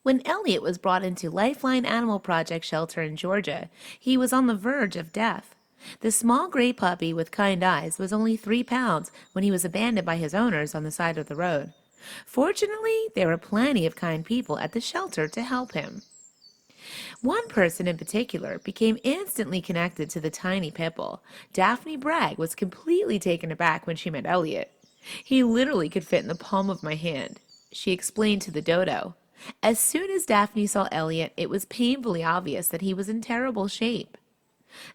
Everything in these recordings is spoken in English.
When Elliot was brought into Lifeline Animal Project shelter in Georgia, he was on the verge of death. The small gray puppy with kind eyes was only 3 pounds when he was abandoned by his owners on the side of the road. Fortunately, there were plenty of kind people at the shelter to help him. One person in particular became instantly connected to the tiny pitbull. Daphne Bragg was completely taken aback when she met Elliot. He literally could fit in the palm of my hand, she explained to the dodo. As soon as Daphne saw Elliot, it was painfully obvious that he was in terrible shape.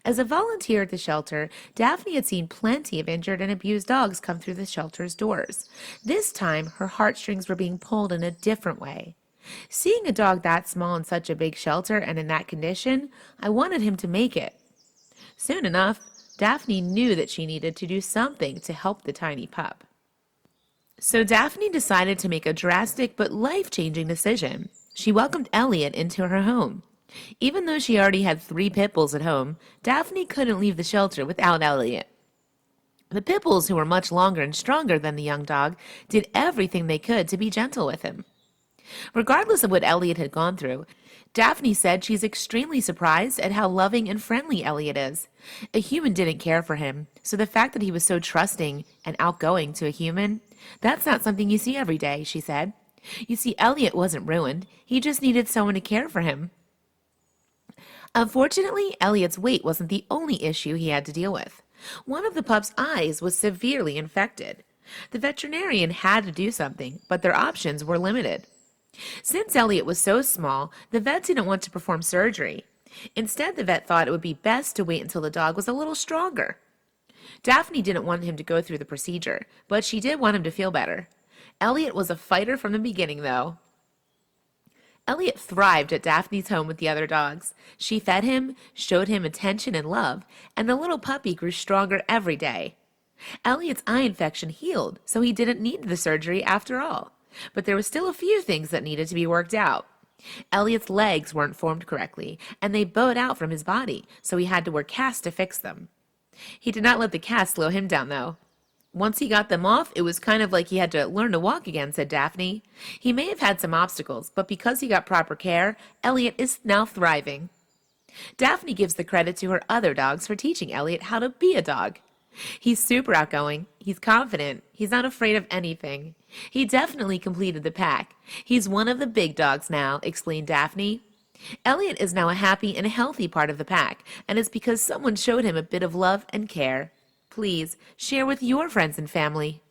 As a volunteer at the shelter, Daphne had seen plenty of injured and abused dogs come through the shelter's doors. This time, her heartstrings were being pulled in a different way. Seeing a dog that small in such a big shelter and in that condition, I wanted him to make it. Soon enough, Daphne knew that she needed to do something to help the tiny pup. So Daphne decided to make a drastic but life-changing decision. She welcomed Elliot into her home. Even though she already had 3 pitbulls at home, Daphne couldn't leave the shelter without Elliot. The pitbulls, who were much longer and stronger than the young dog, did everything they could to be gentle with him. Regardless of what Elliot had gone through, Daphne said she's extremely surprised at how loving and friendly Elliot is. A human didn't care for him, so the fact that he was so trusting and outgoing to a human, that's not something you see every day, she said. You see, Elliot wasn't ruined. He just needed someone to care for him. Unfortunately, Elliot's weight wasn't the only issue he had to deal with. One of the pup's eyes was severely infected. The veterinarian had to do something, but their options were limited. Since Elliot was so small, the vet didn't want to perform surgery. Instead, the vet thought it would be best to wait until the dog was a little stronger. Daphne didn't want him to go through the procedure, but she did want him to feel better. Elliot was a fighter from the beginning, though. Elliot thrived at Daphne's home with the other dogs. She fed him, showed him attention and love, and the little puppy grew stronger every day. Elliot's eye infection healed, so he didn't need the surgery after all. But there were still a few things that needed to be worked out. Elliot's legs weren't formed correctly, and they bowed out from his body, so he had to wear casts to fix them. He did not let the cast slow him down, though. Once he got them off, it was kind of like he had to learn to walk again, said Daphne. He may have had some obstacles, but because he got proper care, Elliot is now thriving. Daphne gives the credit to her other dogs for teaching Elliot how to be a dog. He's super outgoing, he's confident, he's not afraid of anything. He definitely completed the pack. He's one of the big dogs now, explained Daphne. Elliot is now a happy and healthy part of the pack, and it's because someone showed him a bit of love and care. Please share with your friends and family.